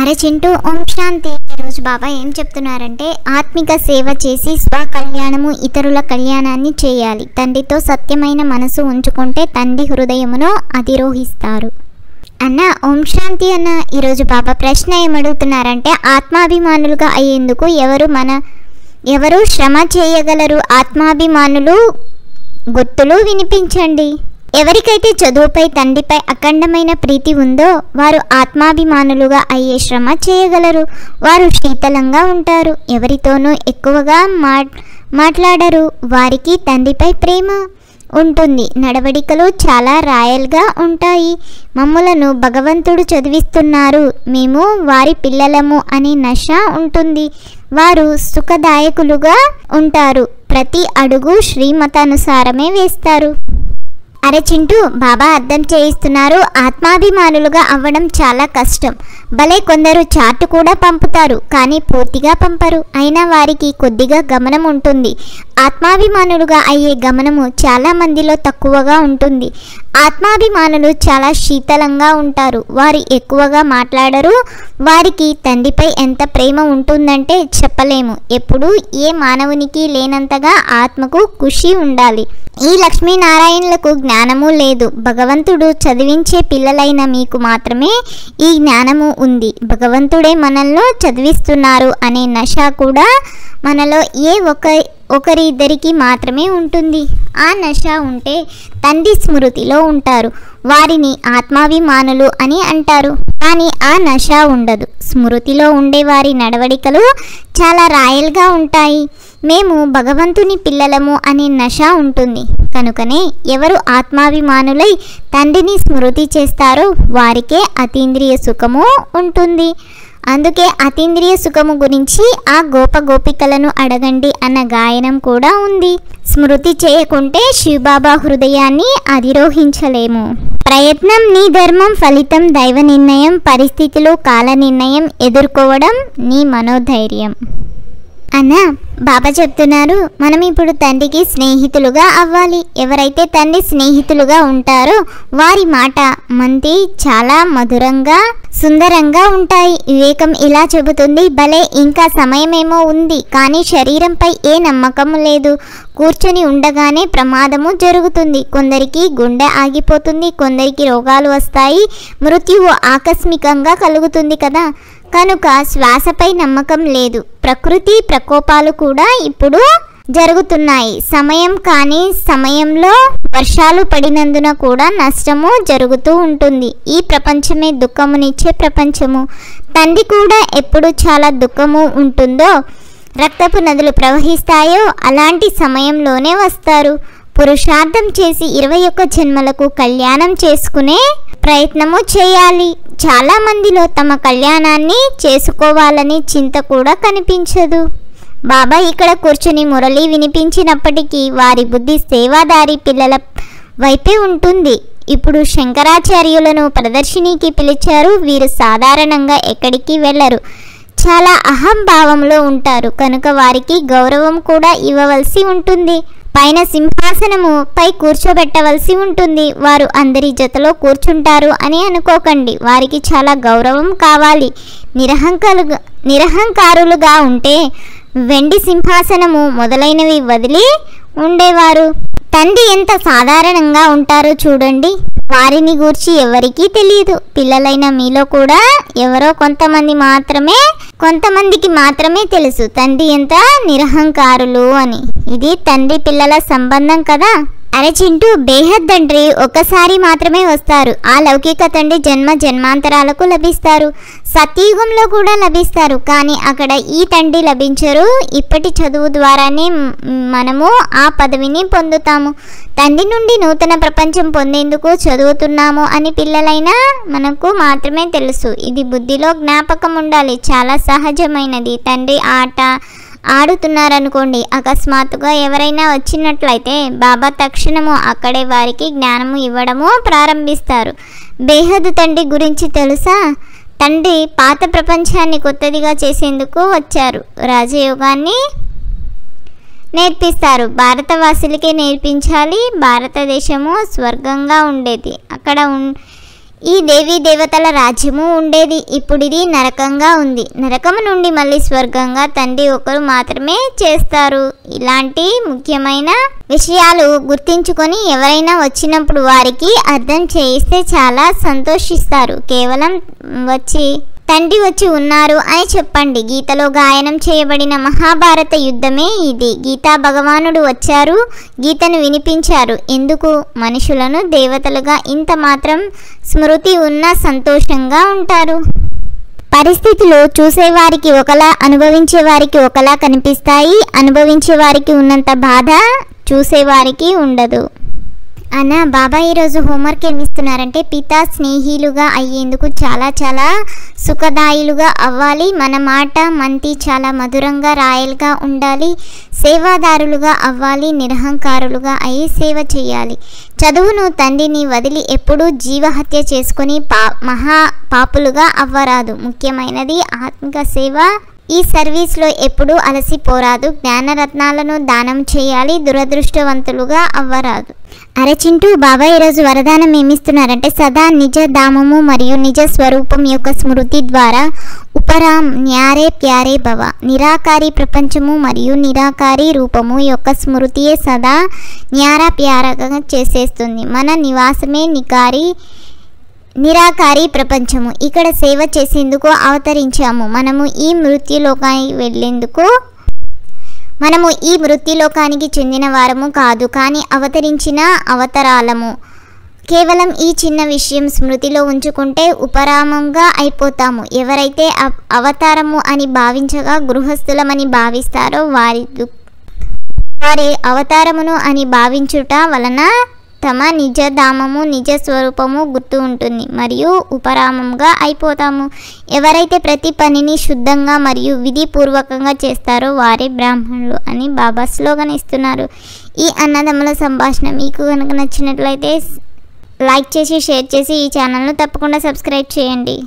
అరే చింటూ, ఓం శాంతి. ఈరోజు బాబా ఏం చెప్తున్నారంటే, ఆత్మిక సేవ చేసి స్వకళ్యాణము ఇతరుల కళ్యాణాన్ని చేయాలి. తండ్రితో సత్యమైన మనసు ఉంచుకుంటే తండ్రి హృదయమును అధిరోహిస్తారు అన్న. ఓం శాంతి అన్న. ఈరోజు బాబా ప్రశ్న ఏమడుగుతున్నారంటే, ఆత్మాభిమానులుగా అయ్యేందుకు ఎవరు శ్రమ చేయగలరు? ఆత్మాభిమానులు గుర్తులు వినిపించండి. ఎవరికైతే చదువుపై తండ్రిపై అఖండమైన ప్రీతి ఉందో వారు ఆత్మాభిమానులుగా అయ్యే శ్రమ చేయగలరు. వారు శీతలంగా ఉంటారు, ఎవరితోనూ ఎక్కువగా మాట్లాడరు. వారికి తండ్రిపై ప్రేమ ఉంటుంది. నడవడికలు చాలా రాయల్గా ఉంటాయి. మమ్ములను భగవంతుడు చదివిస్తున్నారు, మేము వారి పిల్లలము అనే నశ ఉంటుంది. వారు సుఖదాయకులుగా ఉంటారు. ప్రతి అడుగు శ్రీమతానుసారమే వేస్తారు. అరే చింటూ, బాబా అర్థం చేయిస్తున్నారు, ఆత్మాభిమానులుగా అవ్వడం చాలా కష్టం. భలే కొందరు చార్ట్ కూడా పంపుతారు, కానీ పూర్తిగా పంపరు. అయినా వారికి కొద్దిగా గమనం ఉంటుంది. ఆత్మాభిమానులుగా అయ్యే గమనము చాలా మందిలో తక్కువగా ఉంటుంది. ఆత్మాభిమానులు చాలా శీతలంగా ఉంటారు. వారు ఎక్కువగా మాట్లాడరు. వారికి తండ్రిపై ఎంత ప్రేమ ఉంటుందంటే చెప్పలేము. ఎప్పుడు ఏ మానవునికి లేనంతగా ఆత్మకు ఖుషి ఉండాలి. ఈ లక్ష్మీనారాయణులకు జ్ఞానము లేదు. భగవంతుడు చదివించే పిల్లలైన మీకు మాత్రమే ఈ జ్ఞానము ఉంది. భగవంతుడే మనల్ని చదివిస్తున్నారు అనే నశ కూడా మనలో ఒకరిద్దరికి మాత్రమే ఉంటుంది. ఆ నశ ఉంటే తండ్రి స్మృతిలో ఉంటారు. వారిని ఆత్మాభిమానులు అని అంటారు. కానీ ఆ నశ ఉండదు. స్మృతిలో ఉండే వారి నడవడికలు చాలా రాయల్గా ఉంటాయి. మేము భగవంతుని పిల్లలము అనే నశ ఉంటుంది. కనుకనే ఎవరు ఆత్మాభిమానులై తండ్రిని స్మృతి చేస్తారో వారికే అతీంద్రియ సుఖము ఉంటుంది. అందుకే అతీంద్రియ సుఖము గురించి ఆ గోపికలను అడగండి అన్న గాయనం కూడా ఉంది. స్మృతి చేయకుంటే శివబాబా హృదయాన్ని అధిరోహించలేము. ప్రయత్నం నీ ధర్మం, ఫలితం దైవ నిర్ణయం, పరిస్థితులు కాల నిర్ణయం, ఎదుర్కోవడం నీ మనోధైర్యం అన్న. బాబా చెప్తున్నారు, మనం ఇప్పుడు తండ్రికి స్నేహితులుగా అవ్వాలి. ఎవరైతే తండ్రి స్నేహితులుగా ఉంటారో వారి మాట మంది చాలా మధురంగా సుందరంగా ఉంటాయి. వివేకం ఇలా చెబుతుంది, భలే ఇంకా సమయమేమో ఉంది, కానీ శరీరంపై ఏ నమ్మకం లేదు. కూర్చొని ఉండగానే ప్రమాదము జరుగుతుంది. కొందరికి గుండె ఆగిపోతుంది, కొందరికి రోగాలు వస్తాయి. మృత్యువు ఆకస్మికంగా కలుగుతుంది కదా. కనుక శ్వాసపై నమ్మకం లేదు. ప్రకృతి ప్రకోపాలు కూడా ఇప్పుడు జరుగుతున్నాయి. సమయంలో వర్షాలు పడినందున కూడా నష్టము జరుగుతూ ఉంటుంది. ఈ ప్రపంచమే దుఃఖమునిచ్చే ప్రపంచము. తండ్రి కూడా ఎప్పుడు చాలా దుఃఖము ఉంటుందో, రక్తపు నదులు ప్రవహిస్తాయో అలాంటి సమయంలోనే వస్తారు. పురుషార్థం చేసి 21 జన్మలకు కళ్యాణం చేసుకునే ప్రయత్నము చేయాలి. చాలా మందిలో తమ కళ్యాణాన్ని చేసుకోవాలని చింత కూడా కనిపించదు. బాబా ఇక్కడ కూర్చుని మురళి వినిపించినప్పటికీ వారి బుద్ధి సేవాదారి పిల్లల వైపే ఉంటుంది. ఇప్పుడు శంకరాచార్యులను ప్రదర్శనీకి పిలిచారు. వీరు సాధారణంగా ఎక్కడికి వెళ్ళరు, చాలా అహంభావంలో ఉంటారు. కనుక వారికి గౌరవం కూడా ఇవ్వవలసి ఉంటుంది. పైన సింహాసనము పై కూర్చోబెట్టవలసి ఉంటుంది. వారు అందరి జతలో కూర్చుంటారు అని అనుకోకండి. వారికి చాలా గౌరవం కావాలి. నిరహంకారులుగా ఉంటే వెండి సింహాసనము మొదలైనవి వదిలి ఉండేవారు. తండ్రి ఎంత సాధారణంగా ఉంటారో చూడండి. వారిని గూర్చి ఎవరికీ తెలియదు. పిల్లలైన మీలో కూడా ఎవరో కొంతమందికి మాత్రమే తెలుసు తండ్రి ఎంత నిరహంకారులు అని. ఇది తండ్రి పిల్లల సంబంధం కదా. అరే చింటూ, బేహద్ తండ్రి ఒక్కసారి మాత్రమే వస్తారు. ఆ లౌకిక తండ్రి జన్మ జన్మాంతరాలకు లభిస్తారు. సత్యయుగంలో కూడా లభిస్తారు, కానీ అక్కడ ఈ తండ్రి లభించరు. ఇప్పటి చదువు ద్వారానే మనము ఆ పదవిని పొందుతాము. తండ్రి నుండి నూతన ప్రపంచం పొందేందుకు చదువుతున్నాము అని పిల్లలైనా మనకు మాత్రమే తెలుసు. ఇది బుద్ధిలో జ్ఞాపకం ఉండాలి. చాలా సహజమైనది. తండ్రి ఆట ఆడుతున్నారనుకోండి, అకస్మాత్తుగా ఎవరైనా వచ్చినట్లయితే బాబా తక్షణము అక్కడే వారికి జ్ఞానము ఇవ్వడము ప్రారంభిస్తారు. బేహద్ తండ్రి గురించి తెలుసా? తండ్రి పాత ప్రపంచాన్ని కొత్తదిగా చేసేందుకు వచ్చారు. రాజయోగాన్ని నేర్పిస్తారు. భారతవాసులకే నేర్పించాలి. భారతదేశము స్వర్గంగా ఉండేది. అక్కడ ఈ దేవీ దేవతల రాజ్యము ఉండేది. ఇప్పుడు ఇది నరకంగా ఉంది. నరకము నుండి మళ్ళీ స్వర్గంగా తండ్రి ఒకరు మాత్రమే చేస్తారు. ఇలాంటి ముఖ్యమైన విషయాలు గుర్తించుకొని ఎవరైనా వచ్చినప్పుడు వారికి అర్థం చేయిస్తే చాలా సంతోషిస్తారు. కేవలం తండ్రి వచ్చి ఉన్నారు అని చెప్పండి. గీతలో గాయనం చేయబడిన మహాభారత యుద్ధమే ఇది. గీతా భగవానుడు వచ్చారు, గీతను వినిపించారు. ఎందుకు? మనుషులను దేవతలుగా ఇంత మాత్రం స్మృతి ఉన్న సంతోషంగా ఉంటారు. పరిస్థితులు చూసేవారికి ఒకలా, అనుభవించే వారికి ఒకలా కనిపిస్తాయి. అనుభవించే వారికి ఉన్నంత బాధ చూసేవారికి ఉండదు. అన్న బాబా ఈరోజు హోంవర్క్ ఏమి ఇస్తున్నారంటే, పితా స్నేహిలుగా అయ్యేందుకు చాలా చాలా సుఖదాయులుగా అవ్వాలి. మన మాట మంతి చాలా మధురంగా రాయల్గా ఉండాలి. సేవాదారులుగా అవ్వాలి. నిరహంకారులుగా అయ్యి సేవ చేయాలి. చదువును తండ్రిని వదిలి ఎప్పుడూ జీవహత్య చేసుకొని మహా పాపులుగా అవ్వరాదు. ముఖ్యమైనది ఆత్మిక సేవ. ఈ సర్వీస్లో ఎప్పుడూ అలసిపోరాదు. జ్ఞానరత్నాలను దానం చేయాలి. దురదృష్టవంతులుగా అవ్వరాదు. అరే చింటూ, బాబా ఈరోజు వరదానం ఏమిస్తున్నారంటే, సదా నిజ ధామము మరియు నిజ స్వరూపం యొక్క స్మృతి ద్వారా ఉపరామ్ న్యారే ప్యారే భవ. నిరాకారి ప్రపంచము మరియు నిరాకారి రూపము యొక్క స్మృతియే సదా న్యారా ప్యారగా చేసేస్తుంది. మన నివాసమే నిరాకారి ప్రపంచము. ఇక్కడ సేవ చేసేందుకు అవతరించాము. మనము ఈ మృత్యులోకానికి చెందిన వారము కాదు, కానీ అవతరించిన అవతారాలము. కేవలం ఈ చిన్న విషయం స్మృతిలో ఉంచుకుంటే ఉపరామంగా అయిపోతాము. ఎవరైతే అవతారము అని భావించగా గృహస్థులమని భావిస్తారో వారి అవతారమును అని భావించుట వలన తమ నిజధామము నిజ స్వరూపము గుర్తు ఉంటుంది మరియు ఉపరామంగా అయిపోతాము. ఎవరైతే ప్రతి పనిని శుద్ధంగా మరియు విధిపూర్వకంగా చేస్తారో వారే బ్రాహ్మణులు అని బాబా స్లోగన్ ఇస్తున్నారు. ఈ అన్నదమ్ముల సంభాషణ మీకు కనుక నచ్చినట్లయితే లైక్ చేసి షేర్ చేసి ఈ ఛానల్ను తప్పకుండా సబ్స్క్రైబ్ చేయండి.